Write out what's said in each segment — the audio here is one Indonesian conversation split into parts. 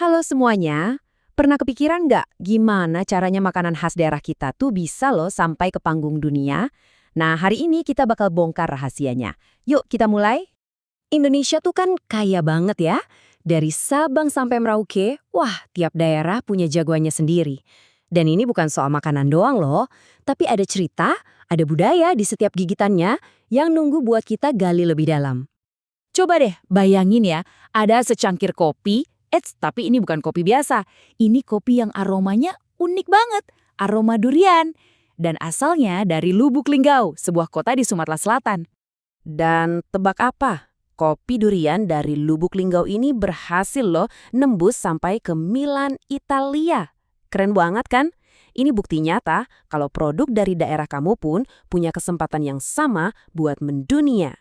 Halo semuanya, pernah kepikiran nggak gimana caranya makanan khas daerah kita tuh bisa loh sampai ke panggung dunia? Nah, hari ini kita bakal bongkar rahasianya. Yuk kita mulai. Indonesia tuh kan kaya banget ya. Dari Sabang sampai Merauke, wah tiap daerah punya jagoannya sendiri. Dan ini bukan soal makanan doang loh, tapi ada cerita, ada budaya di setiap gigitannya yang nunggu buat kita gali lebih dalam. Coba deh bayangin ya, ada secangkir kopi, tapi ini bukan kopi biasa. Ini kopi yang aromanya unik banget, aroma durian. Dan asalnya dari Lubuk Linggau, sebuah kota di Sumatera Selatan. Dan tebak apa? Kopi durian dari Lubuk Linggau ini berhasil loh nembus sampai ke Milan, Italia. Keren banget kan? Ini bukti nyata kalau produk dari daerah kamu pun punya kesempatan yang sama buat mendunia.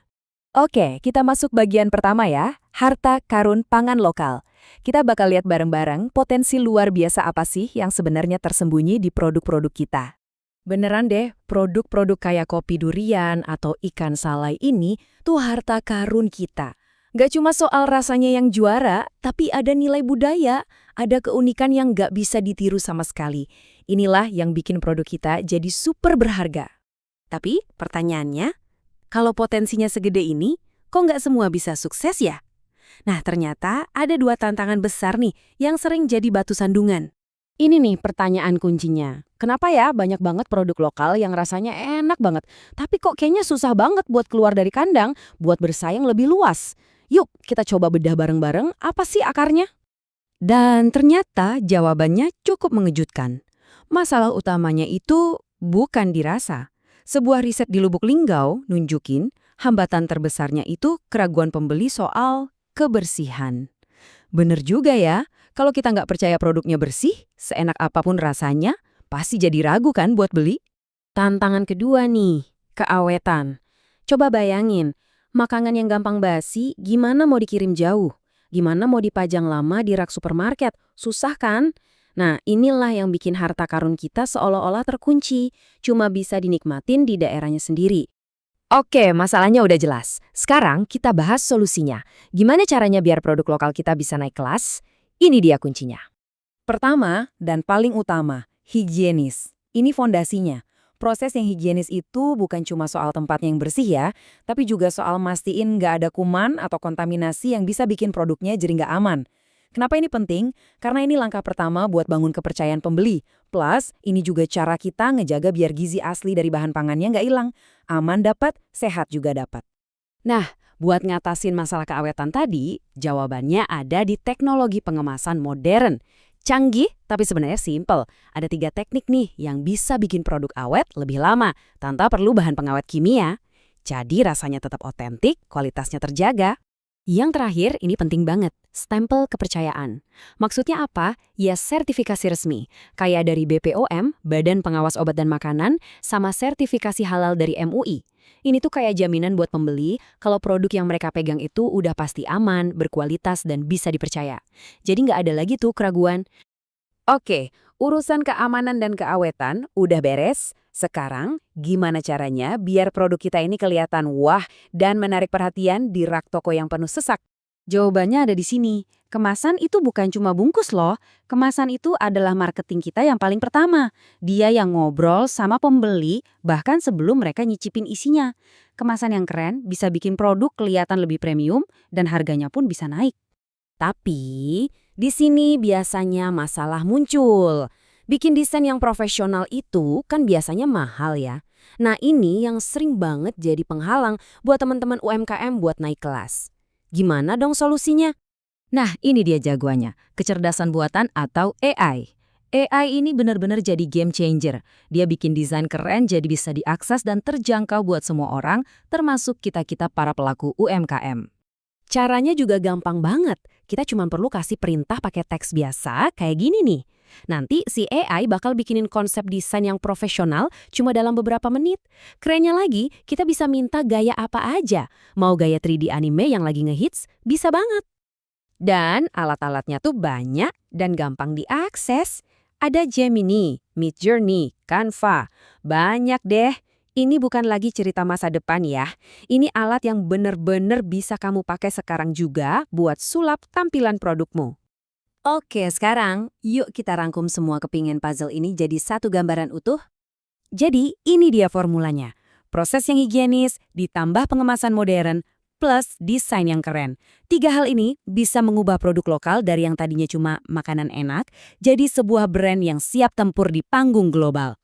Oke, kita masuk bagian pertama ya, harta karun pangan lokal. Kita bakal lihat bareng-bareng potensi luar biasa apa sih yang sebenarnya tersembunyi di produk-produk kita. Beneran deh, produk-produk kayak kopi durian atau ikan salai ini tuh harta karun kita. Gak cuma soal rasanya yang juara, tapi ada nilai budaya, ada keunikan yang gak bisa ditiru sama sekali. Inilah yang bikin produk kita jadi super berharga. Tapi pertanyaannya, kalau potensinya segede ini, kok nggak semua bisa sukses ya? Nah, ternyata ada dua tantangan besar nih yang sering jadi batu sandungan. Ini nih pertanyaan kuncinya. Kenapa ya banyak banget produk lokal yang rasanya enak banget, tapi kok kayaknya susah banget buat keluar dari kandang, buat bersaing lebih luas? Yuk, kita coba bedah bareng-bareng apa sih akarnya? Dan ternyata jawabannya cukup mengejutkan. Masalah utamanya itu bukan dirasa. Sebuah riset di Lubuk Linggau nunjukin hambatan terbesarnya itu keraguan pembeli soal kebersihan. Bener juga ya, kalau kita nggak percaya produknya bersih, seenak apapun rasanya, pasti jadi ragu kan buat beli? Tantangan kedua nih, keawetan. Coba bayangin, makanan yang gampang basi gimana mau dikirim jauh? Gimana mau dipajang lama di rak supermarket? Susah kan? Nah, inilah yang bikin harta karun kita seolah-olah terkunci, cuma bisa dinikmatin di daerahnya sendiri. Oke, masalahnya udah jelas. Sekarang kita bahas solusinya. Gimana caranya biar produk lokal kita bisa naik kelas? Ini dia kuncinya. Pertama, dan paling utama, higienis. Ini fondasinya. Proses yang higienis itu bukan cuma soal tempatnya yang bersih ya, tapi juga soal mastiin nggak ada kuman atau kontaminasi yang bisa bikin produknya jadi nggak aman. Kenapa ini penting? Karena ini langkah pertama buat bangun kepercayaan pembeli. Plus, ini juga cara kita ngejaga biar gizi asli dari bahan pangannya nggak hilang. Aman dapat, sehat juga dapat. Nah, buat ngatasin masalah keawetan tadi, jawabannya ada di teknologi pengemasan modern. Canggih, tapi sebenarnya simple. Ada 3 teknik nih yang bisa bikin produk awet lebih lama, tanpa perlu bahan pengawet kimia. Jadi rasanya tetap otentik, kualitasnya terjaga. Yang terakhir, ini penting banget, stempel kepercayaan. Maksudnya apa? Ya sertifikasi resmi, kayak dari BPOM, Badan Pengawas Obat dan Makanan, sama sertifikasi halal dari MUI. Ini tuh kayak jaminan buat pembeli kalau produk yang mereka pegang itu udah pasti aman, berkualitas, dan bisa dipercaya. Jadi nggak ada lagi tuh keraguan. Oke, urusan keamanan dan keawetan udah beres. Sekarang, gimana caranya biar produk kita ini kelihatan wah dan menarik perhatian di rak toko yang penuh sesak? Jawabannya ada di sini. Kemasan itu bukan cuma bungkus loh. Kemasan itu adalah marketing kita yang paling pertama. Dia yang ngobrol sama pembeli bahkan sebelum mereka nyicipin isinya. Kemasan yang keren bisa bikin produk kelihatan lebih premium dan harganya pun bisa naik. Tapi, di sini biasanya masalah muncul. Bikin desain yang profesional itu kan biasanya mahal ya. Nah ini yang sering banget jadi penghalang buat teman-teman UMKM buat naik kelas. Gimana dong solusinya? Nah ini dia jagoannya, kecerdasan buatan atau AI. AI ini benar-benar jadi game changer. Dia bikin desain keren jadi bisa diakses dan terjangkau buat semua orang, termasuk kita-kita para pelaku UMKM. Caranya juga gampang banget. Kita cuma perlu kasih perintah pakai teks biasa kayak gini nih. Nanti si AI bakal bikinin konsep desain yang profesional cuma dalam beberapa menit. Kerennya lagi, kita bisa minta gaya apa aja. Mau gaya 3D anime yang lagi ngehits, bisa banget. Dan alat-alatnya tuh banyak dan gampang diakses. Ada Gemini, Midjourney, Canva. Banyak deh. Ini bukan lagi cerita masa depan ya. Ini alat yang bener-bener bisa kamu pakai sekarang juga buat sulap tampilan produkmu. Oke, sekarang yuk kita rangkum semua kepingin puzzle ini jadi satu gambaran utuh. Jadi, ini dia formulanya. Proses yang higienis, ditambah pengemasan modern, plus desain yang keren. 3 hal ini bisa mengubah produk lokal dari yang tadinya cuma makanan enak, jadi sebuah brand yang siap tempur di panggung global.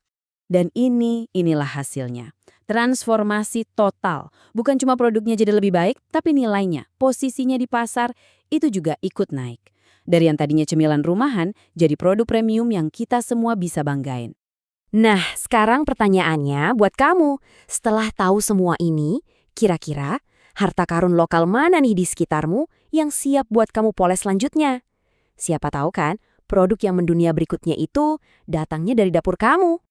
Dan inilah hasilnya. Transformasi total. Bukan cuma produknya jadi lebih baik, tapi nilainya, posisinya di pasar, itu juga ikut naik. Dari yang tadinya cemilan rumahan, jadi produk premium yang kita semua bisa banggain. Nah, sekarang pertanyaannya buat kamu. Setelah tahu semua ini, kira-kira harta karun lokal mana nih di sekitarmu yang siap buat kamu poles selanjutnya? Siapa tahu kan, produk yang mendunia berikutnya itu datangnya dari dapur kamu.